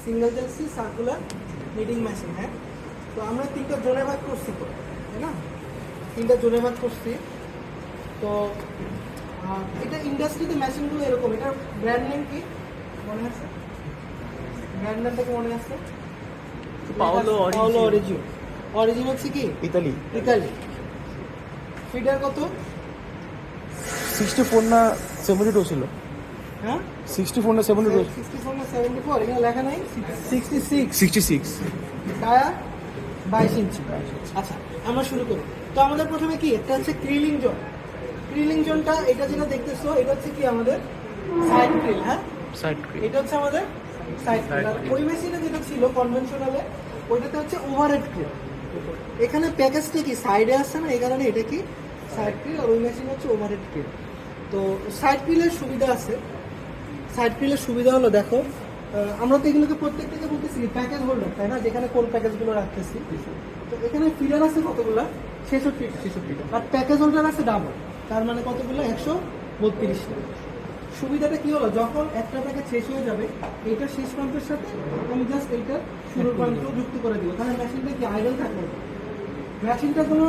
Single chassis circular knitting machine. হ্যাঁ, তো আমরা 3টা জোনে ভাগ করছি তো, তাই না? 3টা জোনে ভাগ করছি। তো এটা ইন্ডাস্ট্রিতে মেশিনগুলো এরকম। এটার ব্র্যান্ড নেম কি মনে আছে? ব্র্যান্ড নামটা কি মনে আছে? Paulo origin. অরিজিন হচ্ছে কি ইতালি। ফিডার কত? 64 না 72 ছিল। হ্যাঁ, 64 না 72? 64 না 74? এখানে লেখা নাই। 66। টায়ার 22 ইঞ্চি। আচ্ছা, আমরা শুরু করি। তো আমাদের প্রথমে কি একটা হচ্ছে ক্রিলিং জোন। ক্রিলিং জোনটা এটা যেটা দেখতেছো এটা হচ্ছে কি আমাদের সাইড ক্রিল। হ্যাঁ, সাইড এটা হচ্ছে আমাদের সাইড ক্রিল। আর ওই মেশিনে যেটা ছিল কনভেনশনালে ওইটাতে হচ্ছে ওভারহেড ক্রিল। এখানে প্যাকেজটা কি সাইডে আসছে না, এই কারণে এটা কি সাইড ক্রিল, আর ওই মেশিন হচ্ছে ওভারহেড ক্রিল। তো সাইড ক্রিলের সুবিধা আছে। সাইড ক্রিলের সুবিধা হলো দেখো, আমরা তো এগুলোকে প্রত্যেকটাকে বলতেছি প্যাকেজ হোল্ডার, তাই না? যেখানে কোন প্যাকেজগুলো রাখতেছি। তো এখানে ফিডার আছে কতগুলো? 66টা। আর প্যাকেজ হোল্ডার আছে ডাবল, তার মানে কতগুলো? 132টা। সুবিধাটা কি হলো, যখন একটা প্যাকেজ শেষ হয়ে যাবে এইটা শেষ প্রান্তের সাথে আমি জাস্ট এইটা শুরুর প্রান্ত যুক্ত করে দিব, তাহলে মেশিনটা কি আইডল থাকলো না, মেশিনটা কোনো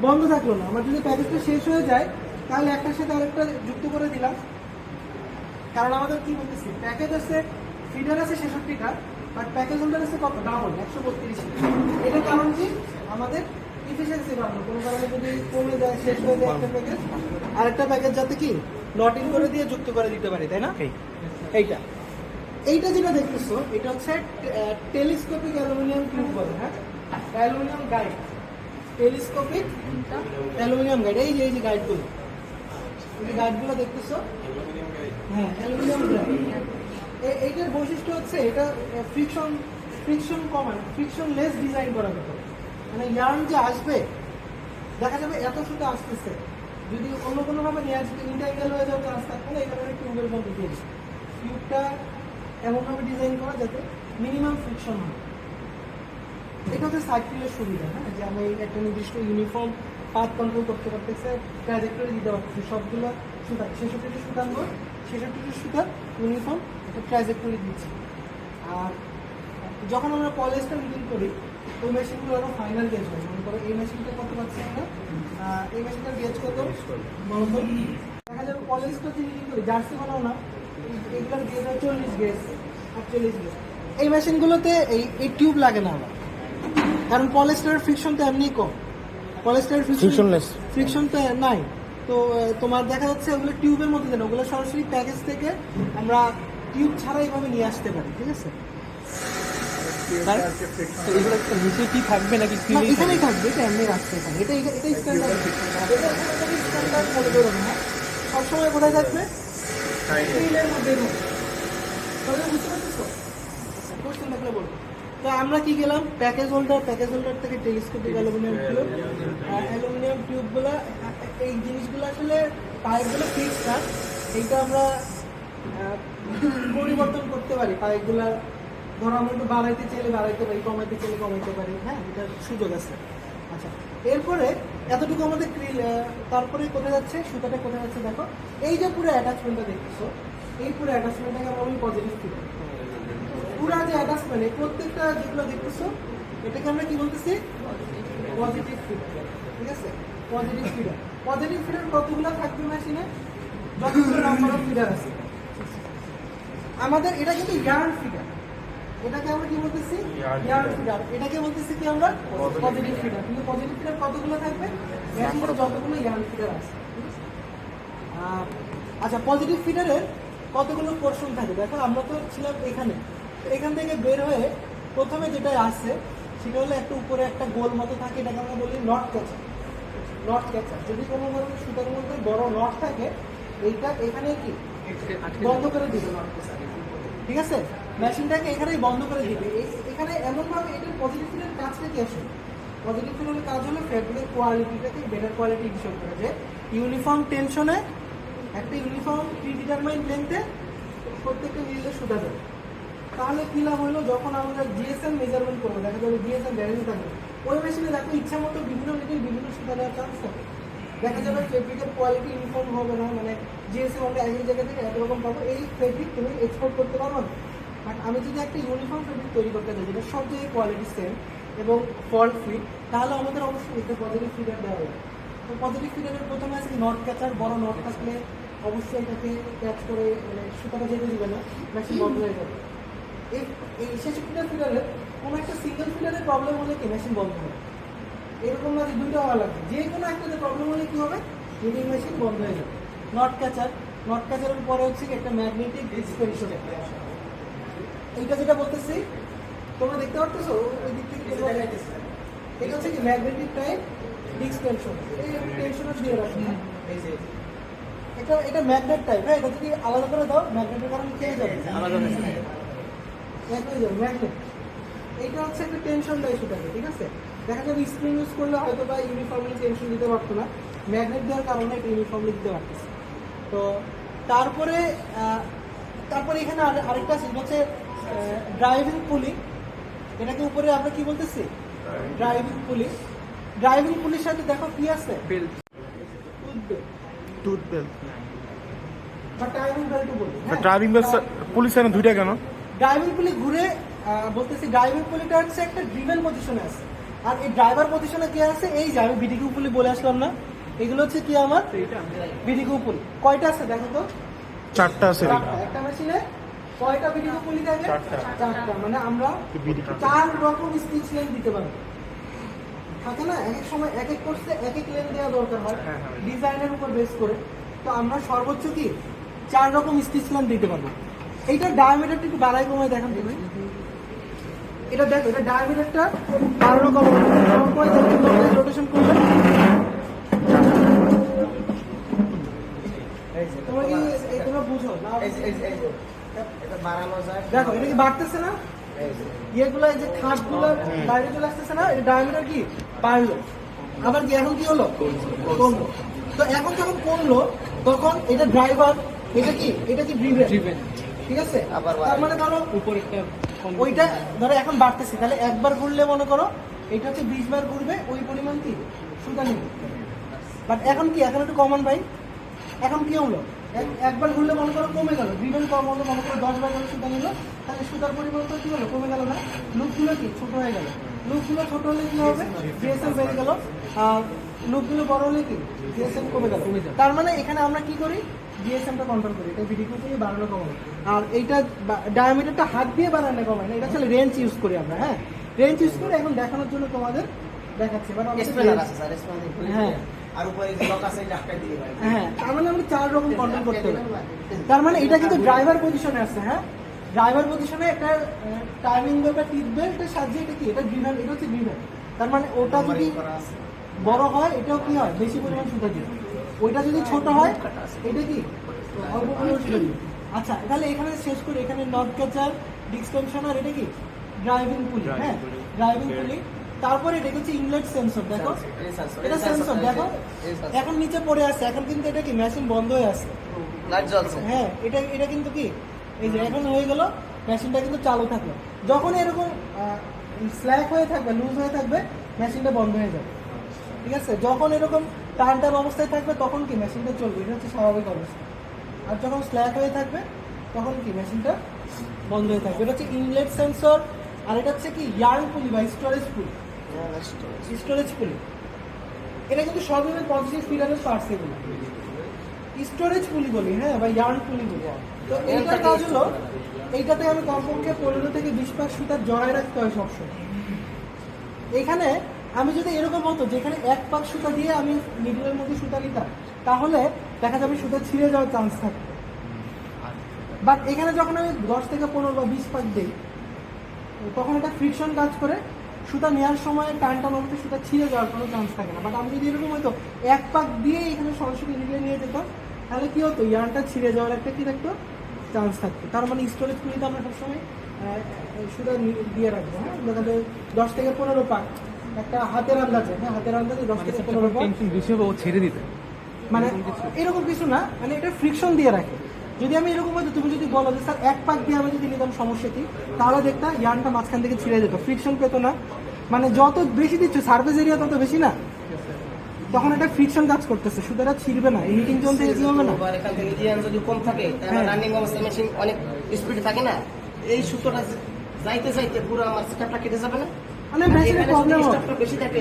বন্ধ থাকলো না। আমার যদি প্যাকেজটা শেষ হয়ে যায় তাহলে একটার সাথে আরেকটা যুক্ত করে দিলাম। কারণ আমাদের কি বলতেছি, প্যাকেজ আছে, ফিডার আছে 66টা, বাট প্যাকেজ হোল্ডার আছে কত? ডাবল 132টা। এটার কারণ কি? আমাদের ইফিসিয়েন্সি বাড়ানো। কোনো কারণে যদি কমে যায়, শেষ হয়ে যায় একটা প্যাকেজ, আরেকটা প্যাকেজ যাতে কি নট ইন করে দিয়ে যুক্ত করে দিতে পারি, তাই না? এইটা যেটা দেখতেছো এটা হচ্ছে টেলিস্কোপিক অ্যালুমিনিয়াম টিউব বলে। হ্যাঁ, aluminium guide, telescopic aluminium guide. এই যে গাইডগুলো, এই গাইডগুলো দেখতেছো, হ্যাঁ অ্যালুমিনিয়াম গাইড। এইটার বৈশিষ্ট্য হচ্ছে এটা ফ্রিকশন কমান, ফ্রিকশন লেস ডিজাইন করা হতো। মানে ইয়ার্ন যে আসবে দেখা যাবে এত সুতো আসতেছে, যদি অন্য কোনোভাবে নিয়ে আসবে ইন্টারগ্রাল হয়ে যাওয়ার চান্স থাকবে না। এই কারণে টিউবের মধ্যে দিয়েছি টিউবটা এমনভাবে ডিজাইন করা যাতে মিনিমাম ফ্রিকশন হয়। এটা হচ্ছে সাইকেলের সুবিধা। হ্যাঁ, যে আমি একটা নির্দিষ্ট ইউনিফর্ম পাথ কন্ট্রোল করতে পারতেছে, ট্র্যাজেক্টরি দিতে পারতেছি। সবগুলো সুতা 66টা সুতার মধ্যে 66টা সুতার ইউনিফর্ম একটা ট্র্যাজেক্টরি দিচ্ছি। আর যখন আমরা পলিস্টার মিটিং করি ওই মেশিনগুলো আরও ফাইনাল গেজ হয়। মনে করো এই মেশিনটা কত পাচ্ছি আমরা, এই মেশিনটার গেজ কত বলতো, দেখা যাবে পলিস্টার যে মিটিং করি জার্সি বানাও না, এগুলোর গেজ হয় 40 গেজ 48 গেজ। এই মেশিনগুলোতে এই টিউব লাগে না আমার, কারণ পলিস্টারের ফ্রিকশন তো এমনি কম, পলিস্টারের ফ্রিকশন তো নাই। তো তোমার দেখা যাচ্ছে ওগুলো টিউবের মধ্যে দেন, ওগুলো সরাসরি প্যাকেজ থেকে আমরা টিউব ছাড়া এইভাবে নিয়ে আসতে পারি। ঠিক আছে, নিচে কি থাকবে নাকি? এখানেই থাকবে, এটা এমনি রাখছে এখানে। এটা স্ট্যান্ডার্ড মনে করো না, সবসময় কোথায় থাকবে? স্টিলের মধ্যে বুঝতে পারছো? কোশ্চেন থাকলে বলবো। তো আমরা কি গেলাম প্যাকেজ হোল্ডার থেকে টেলিস্কোপিক অ্যালুমিনিয়াম টিউবগুলো। এই জিনিসগুলো আসলে পাইপগুলো ফিক্সড না, এইটা আমরা পরিবর্তন করতে পারি। পাইপগুলো ধরো আমরা একটু বাড়াইতে চাইলে বাড়াইতে পারি, কমাইতে চাইলে কমাইতে পারি। হ্যাঁ, এটার সুযোগ আছে। আচ্ছা, এরপরে এতটুকু আমাদের তারপরে কোথায় যাচ্ছে, সুতাটা কোথায় যাচ্ছে দেখো। এই যে পুরো অ্যাটাচমেন্টটা দেখতেছো, এই পুরো অ্যাটাচমেন্টটাকে আমরা বলি পজিটিভ ফিডার। পুরা যে অ্যাটাচমেন্ট, এই প্রত্যেকটা যেগুলো দেখতেছো এটাকে আমরা কি বলতেছি? Positive feeder. ঠিক আছে, পজিটিভ ফিডার কতগুলো থাকবে মেশিনে? যতগুলো নাম্বার অফ ফিডার আছে আমাদের। এটা কিন্তু ইয়ার্ন ফিডার, এটাকে আমরা কি বলতেছি? Yarn feeder. এটাকে বলতেছি কি আমরা? Positive feeder. কিন্তু পজিটিভ ফিডার কতগুলো থাকবে? মেশিনে যতগুলো ইয়ার্ন ফিডার আছে। আচ্ছা, পজিটিভ ফিডারের কতগুলো পোর্শন থাকে দেখো। আমরা তো ছিলাম এখানে, এখান থেকে বের হয়ে প্রথমে যেটা আসছে সেটা হলো একটা উপরে একটা গোল মতো থাকে, এটাকে আমরা বলি নট ক্যাচার। যদি কোনো ধরনের সুতার মধ্যে বড় নট থাকে এইটা এখানে কি বন্ধ করে দিবে নট ক্যাচার। ঠিক আছে, মেশিনটাকে এখানেই বন্ধ করে দিবে। এখানে এমনভাবে এটার পজিটিভ ফিডারের কাজটা কি আসে? পজিটিভ ফিডারের কাজ হলো ফ্যাব্রিকের কোয়ালিটিটাকে বেটার কোয়ালিটি হিসেবে করে, যে ইউনিফর্ম টেনশনে একটা ইউনিফর্ম প্রিডিটারমাইন্ড লেন্থে প্রত্যেকটা নিলে সুতা দেবে। তাহলে কি লাভ হলো, যখন আমরা জিএসএম মেজারমেন্ট করবো দেখা যাবে জিএসএম ভ্যালু থাকবে। ওই মেশিনে দেখো ইচ্ছা মতো বিভিন্ন নিটের বিভিন্ন সুতা দেওয়ার চান্স থাকে। দেখা যাবে ফেব্রিকের কোয়ালিটি ইউনিফর্ম হবে না, মানে জিএসএম আমরা এক জায়গা থেকে একরকম পাবো। এই ফেব্রিক তুমি এক্সপোর্ট করতে পারবো না, আর আমি যদি একটা ইউনিফর্ম ফেব্রিক তৈরি করতে চাই যেটা সব জায়গায় কোয়ালিটি সেম এবং ফল্ট ফ্রি, তাহলে আমাদের অবশ্যই এতে পজিটিভ ফিডার দেওয়া হবে। তো পজিটিভ ফিডারের প্রথমে আছে নট ক্যাচার, বড় নট থাকলে অবশ্যই এটাকে ক্যাচ করে মানে সুতাটা যেতে দিবে না, মেশিন বন্ধ হয়ে যাবে। এই শেষে ফিডারের কোনো একটা সিঙ্গেল ফিডারের প্রবলেম হলে কি মেশিন বন্ধ হবে, এরকম না যে দুইটা হওয়া লাগবে, যে কোনো একটাতে প্রবলেম হলে কি হবে, মিটিং মেশিন বন্ধ হয়ে যাবে। নট ক্যাচারের পরে হচ্ছে একটা ম্যাগনেটিক ডিসপেনশন। এইটা যেটা বলতেছি তোমরা দেখতে পারতেছো ওই দিক থেকে এটা হচ্ছে কি ম্যাগনেটিক টাইপ ডিসপেনশন। এই টেনশনও দিয়ে রাখো, এটা ম্যাগনেট টাইপ। হ্যাঁ, এটা যদি আলাদা করে দাও ম্যাগনেটের কারণে খেয়ে যাবে, আলাদা হয়ে যাবে ম্যাগনেট। এইটা হচ্ছে একটা টেনশন দেয় সেটাকে, ঠিক আছে। দেখা যাবে স্প্রিং ইউজ করলে হয়তো বা ইউনিফর্মলি টেনশন দিতে পারতো না, ম্যাগনেট দেওয়ার কারণে এটা ইউনিফর্মলি দিতে পারতেছে। তো তারপরে এখানে আরেকটা আছে হচ্ছে ড্রাইভিং পুলি। এটাকে উপরে আমরা কি বলতেছি, ড্রাইভিং পুলি। ড্রাইভিং পুলির সাথে দেখো কি আছে, বেল্ট, টুথ বেল্ট বা ড্রাইভিং বেল্ট বলি। ড্রাইভিং বেল্ট পুলিশ এখানে দুইটা কেন? ড্রাইভিং পুলি ঘুরে বলতেছি, ড্রাইভিং পুলিটা হচ্ছে একটা ড্রিভেন পজিশনে আছে, আর এই ড্রাইভার পজিশনে কি আছে, এই যে আমি বিডিকিউ পুলি বলে আসলাম না, এগুলো হচ্ছে কি আমার বিডিকিউ পুলি। কয়টা আছে দেখো তো, 4টা আছে। একটা মেশিনে কয়টা বিডিকিউ পুলি থাকে? 4টা। মানে আমরা 4 রকম স্টিচ লেন্থ দিতে পারবো। থাকে না এক এক সময় এক এক কোর্সে এক এক লেন্থ দেওয়া দরকার হয় ডিজাইনের উপর বেস করে। তো আমরা সর্বোচ্চ কি 4 রকম স্টিচ লেন্থ দিতে পারবো। এইটার ডায়ামিটারটা একটু বাড়াই কমায় দেখান তুমি। এটা দেখো, এটা ডায়ামিটারটা বাড়ানো কমায় রোটেশন করবে। তোমরা কি তোমরা বুঝো না? দেখো এটা কি বাড়তেছে না, ইয়েগুলো এই যে খাটগুলো বাইরে চলে আসতেছে না, এটা ডায়ামিটার কি বাড়লো, আবার কি এখন কি হলো, কমলো। তো এখন যখন কমলো তখন এটা ড্রাইভার, এটা কি ড্রিভেন, ঠিক আছে। তার মানে ধরো উপরেরটা ওইটা ধরো এখন বাড়তেছে, তাহলে একবার ঘুরলে মনে করো এটা হচ্ছে 20 বার ঘুরবে, ওই পরিমাণ কি সুতা নিবে। বাট এখন কি, এখন একটু কমন ভাই, এখন কি হলো, একবার ঘুরলে মনে করো কমে গেল, ড্রিভেন কম হলো, মনে করো 10 বার করে সুতা নিল, তাহলে সুতার পরিমাণ তো কি হলো, কমে গেল না, লুপগুলো কি ছোট হয়ে গেল। লুপগুলো ছোট হলে কি হবে, জিএসএম বেড়ে গেল, আর লুপগুলো বড় হলে কি জিএসএম কমে গেল। তার মানে এখানে আমরা কি করি, জিএসএমটা কন্ট্রোল করি, এটা ভিডিও থেকে বাড়ানো কমানো। আর এইটা ডায়ামিটারটা হাত দিয়ে বাড়ানো কমায় না, এটা আসলে রেঞ্জ ইউজ করি আমরা। হ্যাঁ, রেঞ্জ ইউজ করে এখন দেখানোর জন্য তোমাদের দেখাচ্ছি। হ্যাঁ হ্যাঁ, তার মানে আমরা 4 রকম কন্ট্রোল করতে পারি। তার মানে এটা কিন্তু ড্রাইভার পজিশনে আছে। হ্যাঁ, ড্রাইভার পজিশনে একটা টাইমিং বেল্ট বা টিথ বেল্টের সাহায্যে এটা কি, এটা ড্রিভেন, এটা হচ্ছে ড্রিভেন। তার মানে ওটা যদি বড় হয় এটাও কি হয়, বেশি পরিমাণ সুতা দিবে। ওইটা যদি ছোট হয় এটা কি অল্প পরিমাণ সুতা দিবে। আচ্ছা, তাহলে এখানে শেষ করি। এখানে নট ক্যাচার, ডিসটেনশন, আর এটা কি ড্রাইভিং পুলি। হ্যাঁ, ড্রাইভিং পুলি। তারপরে এটা হচ্ছে ইনলেট সেন্সর। দেখো এটা সেন্সর, দেখো এখন নিচে পড়ে আছে, এখন কিন্তু এটা কি মেশিন বন্ধ হয়ে আছে, লাইট জ্বলছে। হ্যাঁ, এটা কিন্তু কি এই যে এখন হয়ে গেল, মেশিনটা কিন্তু চালু থাকলো। যখন এরকম স্ল্যাক হয়ে থাকবে, লুজ হয়ে থাকবে, মেশিনটা বন্ধ হয়ে যাবে, ঠিক আছে। যখন এরকম টান অবস্থায় থাকবে তখন কি মেশিনটা চলবে, এটা হচ্ছে স্বাভাবিক অবস্থা। আর যখন স্ল্যাক হয়ে থাকবে তখন কি মেশিনটা বন্ধ হয়ে থাকবে। এটা হচ্ছে ইনলেট সেন্সর। আর এটা হচ্ছে কি ইয়ার্ন পুলি বা স্টোরেজ পুলি। স্টোরেজ পুলি এটা কিন্তু সব ধরনের পজিটিভ ফিডারের পার্টস এগুলো স্টোরেজ পুলি বলি। হ্যাঁ, বা ইয়ার্ন পুলি বলি। তো এইটার কাজ হলো, এইটাতে আমি কমপক্ষে 15 থেকে 20 পাক সুতা জড়ায় রাখতে হয় সবসময়। এখানে আমি যদি এরকম হতো যেখানে 1 পাক সুতা দিয়ে আমি মিডলের মধ্যে সুতা নিতাম, তাহলে দেখা যাবে সুতা ছিঁড়ে যাওয়ার চান্স থাকে। বাট এখানে যখন আমি 10 থেকে 15 বা 20 পাক দিই, তখন এটা ফ্রিকশন কাজ করে, সুতা নেওয়ার সময় টানটা মধ্যে সুতা ছিঁড়ে যাওয়ার কোনো চান্স থাকে না। বাট আমি যদি এরকম হয়তো 1 পাক দিয়ে এখানে সরাসরি নিয়ে নিয়ে যেতাম, তাহলে কি হতো, ইয়ার্নটা ছিঁড়ে যাওয়ার একটা কি থাকতো, চান্স থাকতো। তার মানে স্টোরেজ পুলিতে আমরা সবসময় সুতা দিয়ে রাখবো। হ্যাঁ, দেখা যায় 10 থেকে 15 পাক একটা হাতের আন্দাজে। হ্যাঁ, হাতের আন্দাজে 10 থেকে 15 পাক বেশি হবে, ও ছেড়ে দিতে, মানে এরকম কিছু না, মানে এটা ফ্রিকশন দিয়ে রাখে। যদি আমি এরকম হয়তো তুমি যদি বলো যে স্যার 1 পাক দিয়ে আমি যদি নিতাম সমস্যা কি, তাহলে দেখতাম ইয়ার্নটা মাঝখান থেকে ছিঁড়ে যেত, ফ্রিকশন পেতো না। মানে যত বেশি দিচ্ছ সার্ফেস এরিয়া তত বেশি না, তখন এটা ফ্রিকশন কাজ করতেছে, সুতরাং ছিড়বে না, হিটিং জোন থেকে কি হবে না। এখান থেকে যদি কম থাকে তাহলে রানিং অবস্থা মেশিন অনেক স্পিড থাকে না, এই সুতোটা যাইতে যাইতে পুরো আমার স্টাফটা কেটে যাবে না? মানে মেশিনের প্রবলেম হবে। স্টাফটা বেশি থাকে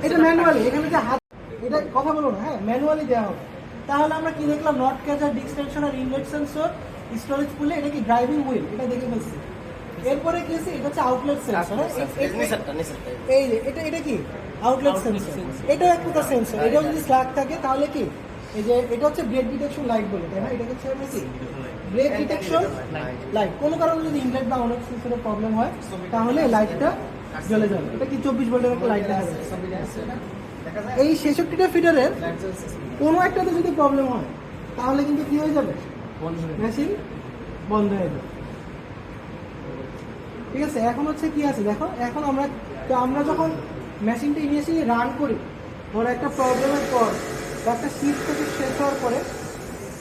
এটা ম্যানুয়ালি, এখানে যে হাত, এটা কথা বলো না, হ্যাঁ ম্যানুয়ালি দেওয়া হবে। তাহলে আমরা কি দেখলাম, নট ক্যাচার, ডিক্সটেনশন আর ইনলেট সেন্সর, স্টোরেজ পুলে, এটা কি ড্রাইভিং হুইল, এটা দেখে ফেলছি। এরপরে কি আছে, এটা হচ্ছে আউটলেট সেন্সর। এই যে এটা কি আউটলেট সেন্সর, এটাও এক প্রকার সেন্সর। এটাও যদি স্ল্যাগ থাকে তাহলে কি, এই যে এটা হচ্ছে ব্রেক ডিটেকশন লাইট বলে, তাই না? এটা হচ্ছে আমরা কি ব্রেক ডিটেকশন লাইট। কোনো কারণে যদি ইনলেট বা অনেক সেন্সরের প্রবলেম হয় তাহলে লাইটটা জ্বলে যাবে। এটা কি 24 ভোল্টের একটা লাইট দেখা যাচ্ছে। এই 66টা ফিডারের কোনো একটাতে যদি প্রবলেম হয় তাহলে কিন্তু কি হয়ে যাবে, মেশিন বন্ধ হয়ে যাবে। ঠিক আছে, এখন হচ্ছে কি আছে দেখো, এখন আমরা যখন মেশিনটা ইনিশিয়ালি রান করি, ধরো একটা প্রবলেমের পর বা একটা শিফট থেকে শেষ হওয়ার পরে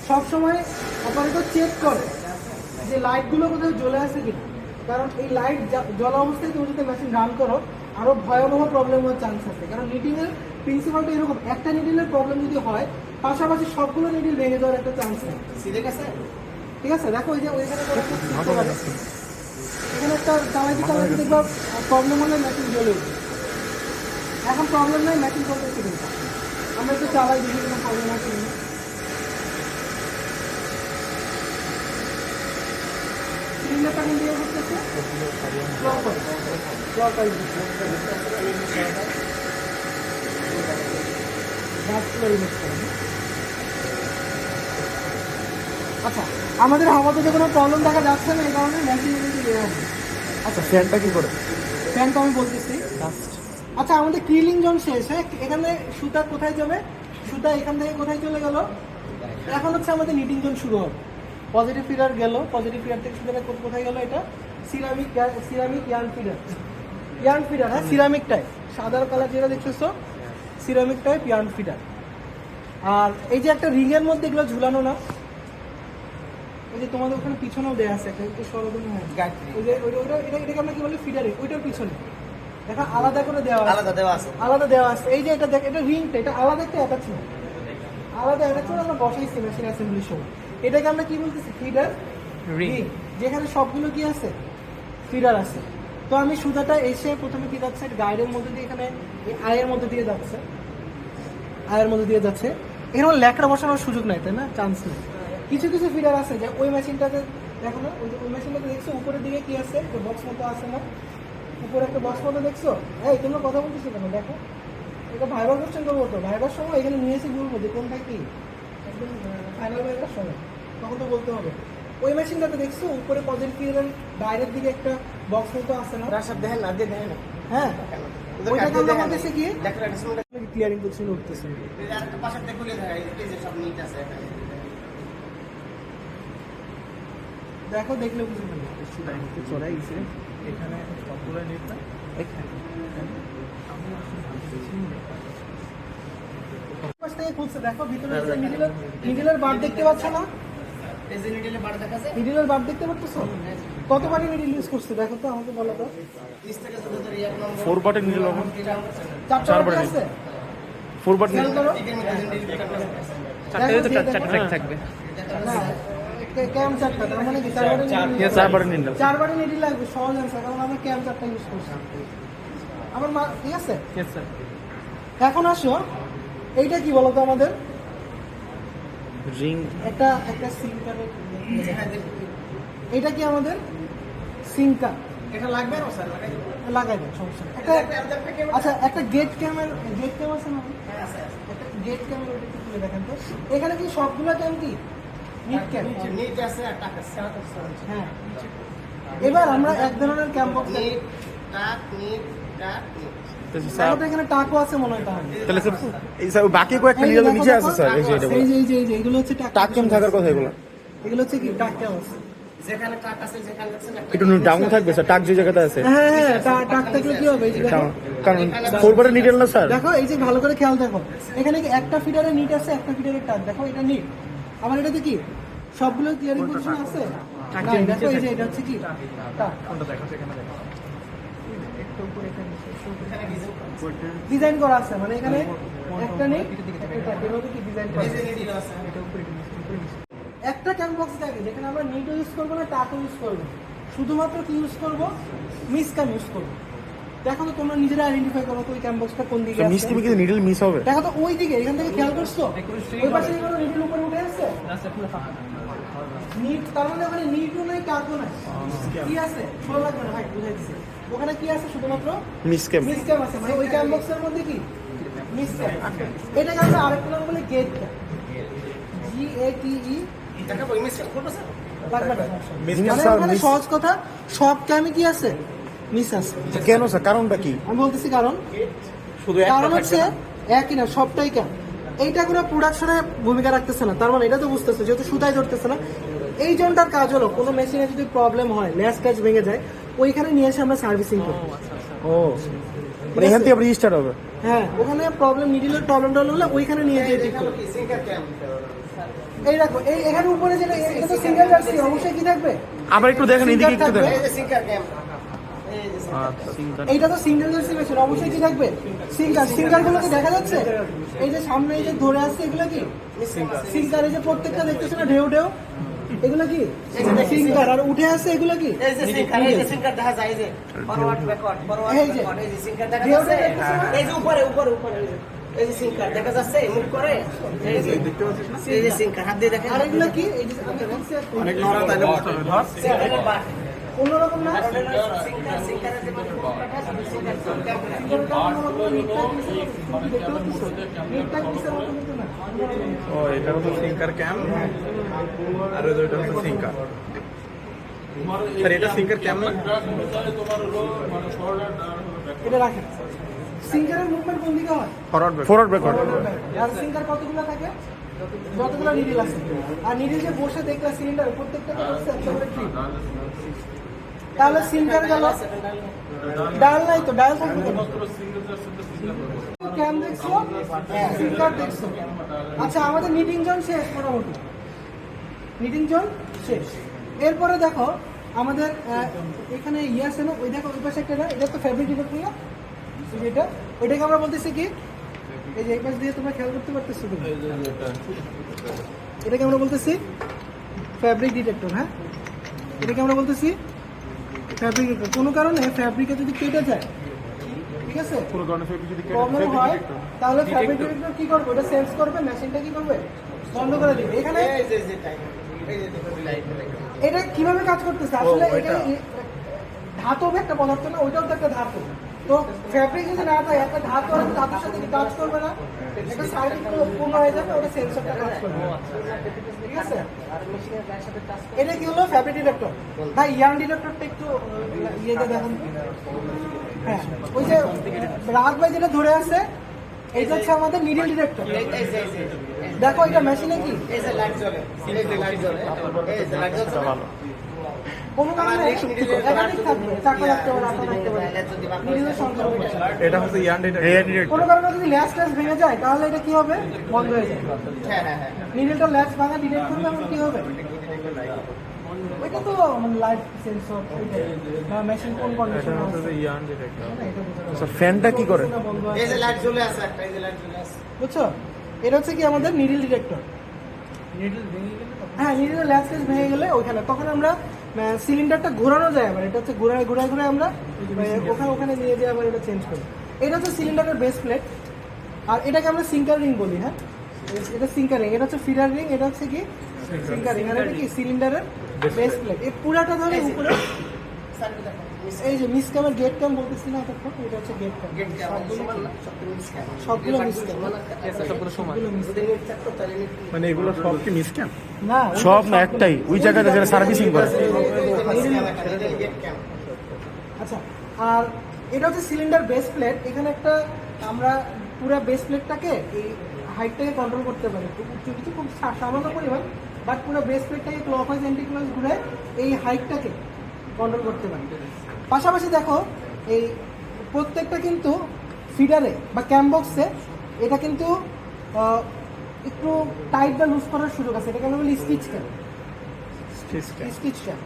সবসময় অপারেটর চেক করে যে লাইটগুলো কোথাও জ্বলে আছে কিনা। কারণ এই লাইট জ্বলা অবস্থায় তুমি যদি মেশিন রান করো আরো ভয়াবহ প্রবলেম হওয়ার চান্স আছে। কারণ নিডিলের প্রিন্সিপালটা এরকম, একটা নিডিলের প্রবলেম যদি হয় পাশাপাশি সবগুলো নিডিল ভেঙে যাওয়ার একটা চান্স নেই। ঠিক আছে, দেখো ওই যে ওইখানে এখানে একটা চালাইতে দেখবা প্রবলেম হলে মেশিন জ্বলে উঠবে। এখন প্রবলেম নাই, মেশিন চলতেছে কিন্তু আমরা একটু চালাই দেখি কোনো প্রবলেম আছে কিনা। সিলিন্ডারটা কিন্তু ইয়ে করতেছে, আচ্ছা আমাদের হাওয়াতে কোনো প্রবলেম দেখা যাচ্ছে না, এই কারণে মেশিন ইয়ে হবে। আচ্ছা ফ্যানটা কি করে? ফ্যানটা আমি বলতেছি। আচ্ছা আমাদের ক্রিলিং জোন শেষ, হ্যাঁ এখানে সুতা কোথায় যাবে, সুতা এখান থেকে কোথায় চলে গেল, এখন হচ্ছে আমাদের নিটিং জোন শুরু হবে। পজিটিভ ফিডার গেল, পজিটিভ ফিডার থেকে সুতাটা কোথায় গেল, এটা সিরামিক ইয়ার্ন ফিডার, হ্যাঁ সিরামিকটাই, সাদা কালার যেটা দেখতেছো সিরামিক টাইপ ইয়ার্ন ফিডার। আর এই যে একটা রিং এর মধ্যে এগুলো ঝুলানো না, ওই যে তোমাদের ওখানে পিছনেও দেওয়া আছে একটা, একটু সরবরাহ হয় ওই যে এটাকে আমরা কি বলি ফিডারে, ওইটার পিছনে দেখা আলাদা করে দেওয়া আছে, আলাদা দেওয়া আছে। এই যে এটা দেখ, এটা রিংটা, এটা আলাদা একটা অ্যাটাচমেন্ট, আমরা বসাইছি মেশিন অ্যাসেম্বলির সময়। এটাকে আমরা কি বলতেছি, ফিডার রিং, যেখানে সবগুলো কি আছে, ফিডার আছে। তো আমি সুতাটা এসে প্রথমে কি যাচ্ছে, গাইডের মধ্যে দিয়ে, এখানে আয়ের মধ্যে দিয়ে যাচ্ছে, এখানে ল্যাকড়া বসানোর সুযোগ নাই, তাই না, চান্স নেই। কিছু কিছু ফিডার আছে যে ওই মেশিনটাতে দেখো না, ওই মেশিনটাতে দেখছো উপরের দিকে কি আছে, বক্স মতো আছে না, উপরে একটা বক্স মতো দেখছো। এই তোমরা কথা বলতেছো কেন, দেখো এটা ভাইবার কোশ্চেন করবো, তো ভাইবার সময় এখানে নিয়ে এসে বলবো যে কোনটা কি, একদম ফাইনাল ভাইবার সময় তখন তো বলতে হবে। ওই মেশিনটাতে দেখছো উপরে পজিটিভ ফিডারের বাইরের দিকে একটা বক্স মতো আছে না, দেখেন না, দেখেন না, হ্যাঁ ওইটাকে আমরা বলতেছি কি ক্লিয়ারিং করছি, উঠতেছে। দেখো দেখলে বুঝে নেবে চড়াই গেছে এখানে সবগুলো নেটটা দেখো ভিতরে নিডিলের বার দেখতে পাচ্ছ না, নিডিলের বার দেখতে পাচ্ছ, কতবারই নিডিল ইউজ করছে দেখো তো, আমাকে বলো তো। 4 বাটের নিডল হবে, 4 বার আছে, 4 বাট খেয়াল করো। চারটে ট্র্যাক থাকবে না ক্যাম 4টা, তার মানে কি 4 বাটের নিডল, 4 বারের নিডিল লাগবে, সহজ অ্যান্সার, কারণ আমরা ক্যাম 4টা ইউজ করছি। আমার ঠিক আছে, এখন আসো এইটা কি বলতো আমাদের রিং, একটা সিঙ্কার, এটা কি আমাদের সিঙ্কার, এটা লাগবে না স্যার, লাগাই দেন সমস্যা নেই। আচ্ছা একটা গেট ক্যামের আছে না, একটা গেট ক্যামের, ওটা একটু খুলে দেখেন তো। এখানে কি সবগুলো ক্যাম কি নিট ক্যাম, নিট আছে আর টাক আছে, হ্যাঁ। এবার আমরা এক ধরনের ক্যাম বক্স, নিট টাক, এখানে টাকও আছে মনে হয়, তাহলে স্যার এই স্যার বাকি কয়েকটা নিডল নিচে আছে স্যার, এই যে এটা এই এগুলো হচ্ছে টাক কেম থাকার কথা, এগুলো হচ্ছে কি টাক ক্যাম আছে, যেখানে টাক আছে, যেখানে আছে না একটু ডাউন থাকবে স্যার, টাক যে জায়গাতে আছে, হ্যাঁ টাক থাকলে কি হবে, এই যে দেখো, কারণ 4 বাটের নিডল না স্যার, দেখো এই যে ভালো করে খেয়াল দেখো, এখানে কি একটা ফিডারে নিট আছে, একটা ফিডারে টাক, দেখো এটা নিট, আমার এটাতে কি সবগুলো ক্লিয়ারিং পজিশন আছে, দেখো এই যে এটা হচ্ছে কি টাক, ডিজাইন করা আছে, মানে এখানে একটা নিট একটা টাক, এভাবে কি ডিজাইন করা আছে। একটা ক্যাম বক্স থাকে যেখানে আমরা নিটও ইউজ করবো না, টাকও ইউজ করবো, শুধুমাত্র কি ইউজ করবো, মিস ক্যাম ইউজ করবো। দেখো তো তোমরা নিজেরা আইডেন্টিফাই করো তো ওই ক্যাম বক্সটা কোন দিকে মিস আছে। কি নিডল মিস হবে? দেখো তো ওই দিকে, এখান থেকে খেয়াল করছো ওই পাশে কোনো নিডল উপরে উঠে আসছে, নিট, তার মানে ওখানে নিটও নাই, কার্গো নাই, কি আছে ভালো লাগবে না ভাই, বুঝাই দিচ্ছি। ওখানে কি আছে, শুধুমাত্র মিস ক্যাম। মিস ক্যাম আছে, মানে ওই ক্যাম বক্সের মধ্যে কি মিস ক্যাম। এটাকে আমরা আরেকটা নাম বলে গেট ক্যাম, GATE। টাকা বই মিস করবো স্যার। লাগবে না, Miss মানে cam, sir, ওখানে miss- সহজ কথা, সব ক্যামে কি আছে, মিস আছে। কেন স্যার, কারণটা কি? আমি বলতেছি কারণ, শুধু কারণ হচ্ছে একই না, সবটাই ক্যাম। এইটা কোনো প্রোডাকশনে ভূমিকা রাখতেছে না, তার মানে এটা তো বুঝতেছে যেহেতু সুতায় ধরতেছে না। এই জনটার কাজ হলো কোনো মেশিনে যদি প্রবলেম হয়, ল্যাস ক্যাচ ভেঙে যায়, ওইখানে নিয়ে এসে আমরা সার্ভিসিং করি। ও মানে এখান থেকে রিস্টার্ট হবে। হ্যাঁ, ওখানে প্রবলেম, নিডিলের প্রবলেমটা হলে ওইখানে নিয়ে যেয়ে ঠিক করি। সিঙ্গার ক্যাম। এই দেখো, এই এখানে উপরে যেটা, এটা তো সিঙ্গেল জার্সি, অবশ্যই কি থাকবে, আবার একটু দেখেন, এদিকে একটু দেখেন। এই যে সিঙ্গার ক্যাম। এই যে এইটা তো সিঙ্গেল জার্সি মেশিন, অবশ্যই কি থাকবে, সিঙ্গার। সিঙ্গার গুলো কি দেখা যাচ্ছে, এই যে সামনে এই যে ধরে আসছে, এগুলো কি সিঙ্গার। এই যে প্রত্যেকটা দেখতেছো না ঢেউ ঢেউ, এগুলো কি সিঙ্গার। আর উঠে আসছে এগুলো কি, এই যে সিঙ্গার দেখা যায়, এই যে ফরওয়ার্ড ব্যাকওয়ার্ড, ফরওয়ার্ড এই যে। ব্যাকওয়ার্ড, এই যে সিঙ্গার দেখা ঢেউ যাচ্ছে। ঢেউ দেখতেছো না? এই যে উপরে উপরে উপরে এই যে সিঙ্গার দেখা যাচ্ছে, মুভ করে, এই যে এই যে সিঙ্গার হাত দিয়ে দেখেন। আর এগুলো কি, এই যে আমি বলছি অনেক নড়া তাইলে বুঝতে হবে। ধর সিঙ্গারের বাট। অন্যরকম না, আর ওটা হলো সিঙ্গার, সিঙ্গারের যে বাটটা আছে, সিঙ্গার ক্যাম। সিঙ্গারটা অন্যরকম, নিটটা কিসের মতো কিন্তু না। ও এটা হচ্ছে সিঙ্কার ক্যাম, আর ওইটা হচ্ছে সিঙ্কার। স্যার এটা সিঙ্কার ক্যাম না? এটা রাখেন। সিঙ্গারের মুভমেন্ট কোন দিকে হয়, ফরওয়ার্ড ব্যাকওয়ার্ড। আর সিঙ্গার কতগুলো থাকে, যতগুলো নিডিল আছে। আর নিডিল যে বসে দেখলে সিলিন্ডার প্রত্যেকটা তো হচ্ছে একটা করে ট্রিপ। তাহলে সিঙ্গার গেল, ডায়াল নাই তো, ডায়াল থাকবে কেন? ক্যাম দেখছো, সিঙ্গার দেখছো। আচ্ছা, আমাদের নিটিং জোন শেষ মোটামুটি, নিটিং জোন শেষ। এরপরে দেখো আমাদের এখানে ইয়ে আছে না, ওই দেখো ওই পাশে একটা, এটা তো ফ্যাব্রিক ডিটেক্টর না, এটা ওইটাকে আমরা বলতেছি কি, এই যে এই পাশ দিয়ে তোমরা খেয়াল করতে পারতেছো কি? এটাকে আমরা বলতেছি ফ্যাব্রিক ডিটেক্টর। হ্যাঁ, এটাকে আমরা বলতেছি ফ্যাব্রিক ডিটেক্টর। কোনো কারণে ফ্যাব্রিকে যদি কেটে যায়, ঠিক আছে, পুরো কারণে যদি প্রবলেম হয়, তাহলে ফ্যাব্রিক ডিটেক্টর কি করবে, ওটা সেন্স করবে, মেশিনটা কি করবে, বন্ধ করে দিবে। এখানে এই যে যে টাইম, এই যে দেখো লাইট লাইট। এটা কিভাবে কাজ করতেছে আসলে, এটা ধাতব একটা পদার্থ না, ওইটাও তো একটা ধাতু। তো ফ্যাব্রিক যদি না থাকে, একটা ধাতু আর ধাতুর সাথে কি কাজ করবে না, এটা সাইড একটু পূর্ণ হয়ে যাবে, ওটা সেন্সরটা কাজ করবে, ঠিক আছে। আর মেশিনের গায়ের সাথে টাচ এটা কি হলো, ফ্যাব্রিক ডিটেক্টর। ভাই ইয়াং ডিটেক্টরটা একটু ইয়েতে দেখুন। হ্যাঁ, ওই যে রাগ ভাই যেটা ধরে আছে, এইটা হচ্ছে আমাদের নিডল ডিটেক্টর। এই যে এই যে দেখো এটা মেশিনে কি এই যে লাইট জ্বলে, এই যে লাইট জ্বলে, এই যে লাইট জ্বলছে ভালো। কোনো কারণে একাধিক থাকবে, চাকা রাখতে পারে, আটা রাখতে পারে, নিডলের সংখ্যা হবে। এটা হচ্ছে ইয়ান ডিটেক্টর। কোনো কারণে যদি ল্যাস ট্যাস ভেঙে যায়, তাহলে এটা কি হবে, বন্ধ হয়ে যাবে। হ্যাঁ হ্যাঁ হ্যাঁ। নিডলটা ল্যাস ভাঙা ডিটেক্ট করবে, এবং কি হবে, ওইটা তো মানে লাইট সেন্সর, বা মেশিন কোন কন্ডিশনে আছে, ইয়ান ডিটেক্টর। এটা বোঝা যাবে। স্যার ফ্যানটা কি করে? বন্ধ আছে। এই যে লাইট জ্বলে আছে একটা, এই যে লাইট জ্বলে আছে। বুঝছো, এটা হচ্ছে কি আমাদের নিডল ডিটেক্টর। হ্যাঁ, নিডলের ল্যাস ট্যাস ভেঙে গেলে ওইখানে, তখন আমরা সিলিন্ডারটা ঘোরানো যায়, আবার এটা হচ্ছে ঘোরায় ঘোরায় ঘোরায় আমরা ওখানে নিয়ে যাই, আবার এটা চেঞ্জ করি। এটা হচ্ছে সিলিন্ডারের বেস প্লেট, আর এটাকে আমরা সিঙ্কার রিং বলি। হ্যাঁ, এটা সিঙ্কার রিং, এটা হচ্ছে ফিডার রিং, এটা হচ্ছে কি সিঙ্কার রিং, আর এটা কি সিলিন্ডারের বেস প্লেট। এই পুরাটা ধরে উপরে এই যে মিস ক্যামের গেট ক্যাম বলতেছি না, এটা হচ্ছে গেট ক্যাম। গেট ক্যাম সমান না, সবগুলো মিস ক্যাম। সবগুলো মিস ক্যাম, সবগুলো সমান। যদি নিট থাকতো তাহলে নিট। মানে এগুলো সব কি মিস ক্যাম? না সব না, একটাই ওই জায়গাটা যেটা সার্ভিসিং করে। গেট ক্যাম। আচ্ছা, আর এটা হচ্ছে সিলিন্ডার বেস প্লেট। এখানে একটা আমরা পুরো বেস প্লেটটাকে এই হাইটটাকে কন্ট্রোল করতে পারি, খুব উচ্চ কিছু, খুব সামান্য পরিমাণ, বাট পুরো বেস প্লেটটাকে ক্লকওয়াইজ অ্যান্টি ক্লকওয়াইজ ঘুরে এই হাইটটাকে কন্ট্রোল করতে পারি। পাশাপাশি দেখো এই প্রত্যেকটা কিন্তু ফিডারে বা ক্যামবক্সে এটা কিন্তু একটু টাইট বা লুজ করার সুযোগ আছে, এটাকে আমরা বলি স্টিচ ক্যাম। স্টিচ ক্যাম,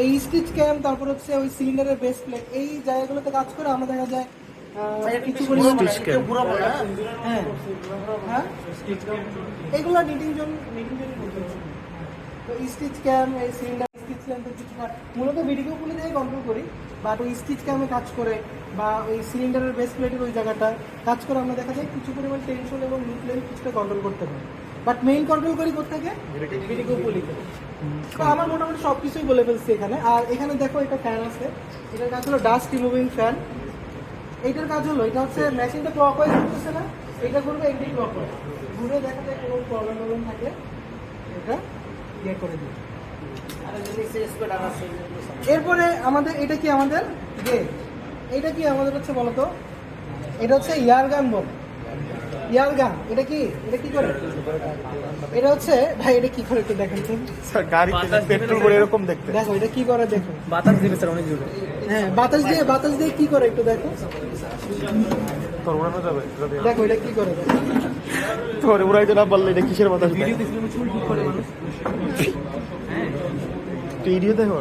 এই স্টিচ ক্যাম, তারপর হচ্ছে ওই সিলিন্ডারের বেস প্লেট, এই জায়গাগুলোতে কাজ করে আমরা দেখা যায় কিছু পরিমাণ হ্যাঁ হ্যাঁ এগুলো নিটিং জোন তো স্টিচ ক্যাম, এই সিলিন্ডার স্টিচ স্টিচ লেন্থের কিছুটা মূলত ভিডিও খুলে দিয়ে কন্ট্রোল করি, বাট ওই স্টিচ ক্যামে কাজ করে বা ওই সিলিন্ডারের বেস প্লেটের ওই জায়গাটা কাজ করে আমরা দেখা যায় কিছু পরিমাণ টেনশন এবং লুপ লেন্থ কিছুটা কন্ট্রোল করতে পারি, বাট মেইন কন্ট্রোল করি কোথেকে ভিডিও পুলিতে। তো আমার মোটামুটি সব কিছুই বলে ফেলছি এখানে। আর এখানে দেখো এটা ফ্যান আছে, এটার কাজ হলো ডাস্ট রিমুভিং ফ্যান। এইটার কাজ হলো এটা হচ্ছে মেশিনটা ক্লক ওয়াইজ ঘুরতেছে না, এটা করবে এন্টি ক্লক ওয়াইজ ঘুরে দেখা যায় কোনো প্রবলেম থাকলে এটা ইয়ে করে দিই। আর এই যে নিচে স্পিডার আছে এরপরে আমাদের এটা কি আমাদের গেট, এটা কি আমাদের হচ্ছে বলতো, এটা হচ্ছে ইয়ার গান বল, ইয়ার গান। এটা কি করে, এটা হচ্ছে ভাই এটা কি করে একটু দেখেন তো। স্যার গাড়িতে পেট্রোল করে এরকম দেখতে। দেখো এটা কি করে দেখো, বাতাস দিবে স্যার অনেক জোরে। হ্যাঁ বাতাস দিয়ে কি করে একটু দেখো, তোর উড়ানো যাবে দেখো এটা কি করে দেখো। তোর উড়াইতে না পারলে এটা কিসের বাতাস দেয়? ভিডিও দেখো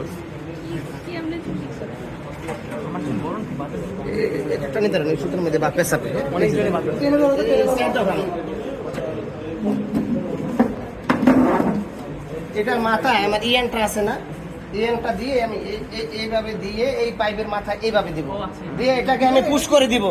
একটা নিতে পারেন সুতোর মধ্যে বা পেশাবে অনেক জোরে বাতাস টেনে ধরো তো, টেনে ধরো। সেটা ভালো। এটার মাথায় আমার ইএনটা আছে না, ইএনটা দিয়ে আমি এইভাবে দিয়ে এই পাইপের মাথা এইভাবে দিব, দিয়ে এটাকে আমি পুশ করে দিব।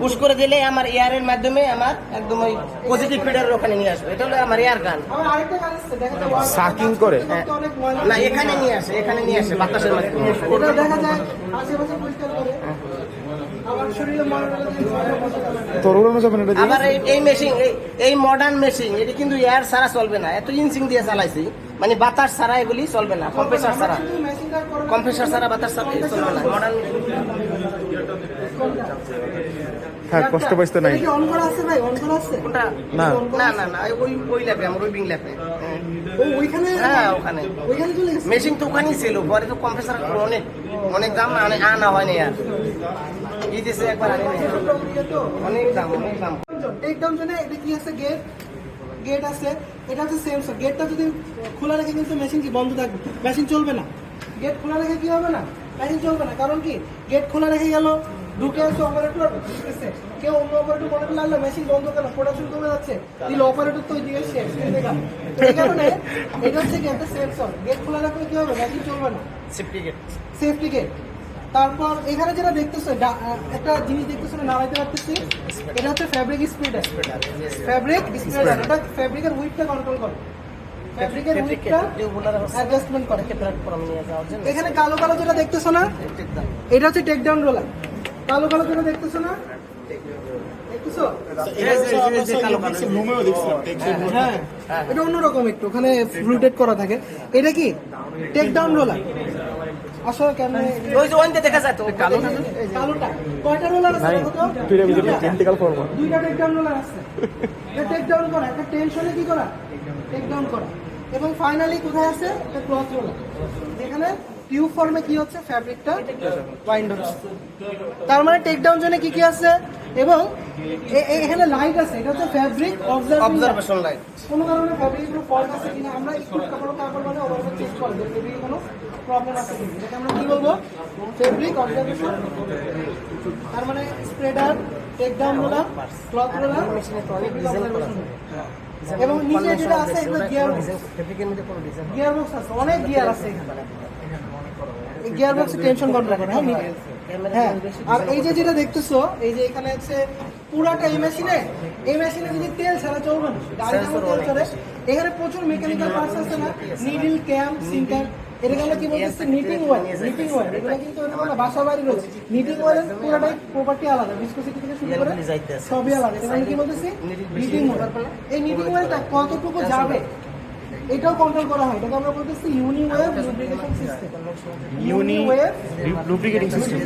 পুশ করে দিলে আমার এয়ারের মাধ্যমে আমার একদম ওই পজিটিভ ফিডারের ওখানে নিয়ে আসবে। এটা হলো আমার এয়ার গান। আমার আরেকটা কাজ আছে, দেখো তো সাকিং করে। অনেক ময়লা না এখানে নিয়ে আসে বাতাসের মাধ্যমে। ওটা দেখা যায় আশেপাশে পরিষ্কার করে আমার শরীরে ময়লা তোর উড়ানো যাবে না এটা দিয়ে? আবার এই মেশিন এই মডার্ন মেশিন এটা কিন্তু এয়ার ছাড়া চলবে না, এত ইঞ্জিন দিয়ে চালাইছি, মানে বাতাস ছাড়া এগুলি চলবে না, কম্প্রেসার ছাড়া, কম্প্রেসার ছাড়া বাতাস ছাড়া চলবে না মডার্ন। হ্যাঁ কষ্ট পাইতে নাই। অন করা আছে ভাই, অন করা আছে কোনটা? না। না ওই ল্যাপে আমার ওই বিং ল্যাপে। ও ওইখানে, হ্যাঁ ওখানে ওইখানে চলে গেছে। মেশিন তো ওখানেই ছিল, পরে তো কম্প্রেসার অনেক দাম আনা হয়নি আর এই দেশে একবার আনি নাই। অনেক দাম। টেক ডাউন জন্য এটা কি আছে, গেট আছে, এটা হচ্ছে সেন্সর। গেটটা যদি খোলা রেখে কিন্তু মেশিন কি বন্ধ থাকবে, মেশিন চলবে না। গেট খোলা রেখে কি হবে না, মেশিন চলবে না। কারণ কি গেট খোলা রেখে গেল, ঢুকে আসছে অপারেটর, ঢুকেছে কেউ অন্য অপারেটর মনে লাগলো মেশিন বন্ধ কেন, প্রোডাকশন কমে যাচ্ছে, দিল অপারেটর তো দিয়ে শেষ হয়ে গেল। এই কারণে এটা হচ্ছে কি একটা সেন্সর। গেট খোলা রাখলে কি হবে, মেশিন চলবে না, সেফটি গেট। তারপর এখানে যেটা দেখতেছো একটা জিনিস দেখতেছো না, নাড়াইতে পারতেছি, এটা হচ্ছে ফ্যাব্রিক স্প্রেডার। ফ্যাব্রিক স্প্রেডার এটা ফ্যাব্রিকের উইথটা কন্ট্রোল করে, ফ্যাব্রিকের উইথটা অ্যাডজাস্টমেন্ট করে। এখানে কালো কালো যেটা দেখতেছো না, এটা হচ্ছে টেক ডাউন রোলার। কালো কালো যেটা দেখতেছো না, দেখতেছো? হ্যাঁ এটা অন্যরকম একটু, ওখানে ফ্লুটেড করা থাকে। এটা কি টেক ডাউন রোলার। আসলে কেমন ওই যে ওইতে দেখা যায় তো কালোটা কয়টা রোলার আছে দেখো তো? দুইটা টেক ডাউন রোলার আছে। এটা টেক ডাউন করা, একটা টেনশনে কি করা, টেক ডাউন করা। এবং ফাইনালি কোথায় আছে, একটা ক্লথ রোলার, যেখানে টিউব ফর্মে কি হচ্ছে, ফ্যাব্রিকটা ওয়াইন্ড হচ্ছে। তার মানে টেক ডাউন জন্য কি আছে, এবং এখানে লাইট আছে, এটা হচ্ছে ফ্যাব্রিক অবজারভেশন লাইট। কোনো কারণে ফ্যাব্রিকের কোনো ফল্ট আছে কিনা আমরা একটু কাপড় মানে ওভারঅল চেক করে দেখি ফ্যাব্রিকে কোনো প্রবলেম আছে কিনা। এটাকে আমরা কি বলবো, ফ্যাব্রিক অবজারভেশন। তার মানে spreader, take down roller, cloth roller, এবং নিচে যেটা আছে এগুলো গিয়ার বক্স আছে, অনেক গিয়ার আছে এখানে। এই গিয়ার বক্সে টেনশন কন্ট্রোল করে। হ্যাঁ আর এই যে যেটা দেখতেছো, এই যে এখানে হচ্ছে পুরাটা এই মেশিনে যদি তেল ছাড়া চলবে না, গাড়ি যেমন তেল চলে, এখানে প্রচুর মেকানিক্যাল পার্টস আছে না, নিডল, ক্যাম, সিঙ্কার। এটাকে আমরা কি বলতেছি, নিটিং ওয়েল। এগুলো কিন্তু বাসা বাড়ি রয়েছে। নিটিং ওয়েলের পুরোটাই প্রপার্টি আলাদা, ভিসকোসিটি থেকে শুরু করে সবই আলাদা। এটা আমরা কি বলতেছি, নিটিং ওয়েল। এই নিটিং ওয়েলটা কতটুকু যাবে এটাও কন্ট্রোল করা হয়। এটাকে আমরা বলতেছি ইউনিওয়েভ লুব্রিকেশন সিস্টেম। ইউনিওয়েভ লুব্রিকেটিং সিস্টেম।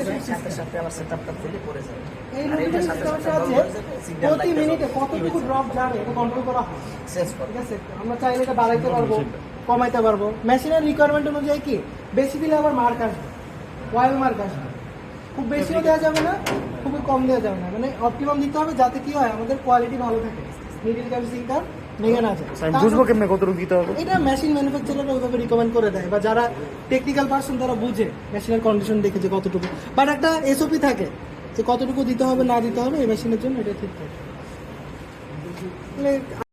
এই লুব্রিকেশন সিস্টেমের সাহায্যে প্রতি মিনিটে কতটুকু ড্রপ যাবে এটা কন্ট্রোল করা হয়। ঠিক আছে, আমরা চাইলে এটা বাড়াইতে পারবো, কমাইতে পারবো। মেশিনের রিকোয়ারমেন্ট অনুযায়ী কি, বেশি দিলে আবার মার্ক আসবে, অয়েল মার্ক আসবে। খুব বেশিও দেওয়া যাবে না, খুবই কম দেওয়া যাবে না, মানে অপটিমাম দিতে হবে যাতে কি হয় আমাদের কোয়ালিটি ভালো থাকে, নিডল ক্যাম সিঙ্কার ভেঙে না যায়। বুঝবো কেমনে কতটুকু দিতে হবে? এটা মেশিন ম্যানুফ্যাকচারার ওইভাবে রিকমেন্ড করে দেয়, বা যারা টেকনিক্যাল পার্সন তারা বুঝে মেশিনের কন্ডিশন দেখে যে কতটুকু, বাট একটা এসওপি থাকে যে কতটুকু দিতে হবে না দিতে হবে এই মেশিনের জন্য, এটা ঠিক থাকে।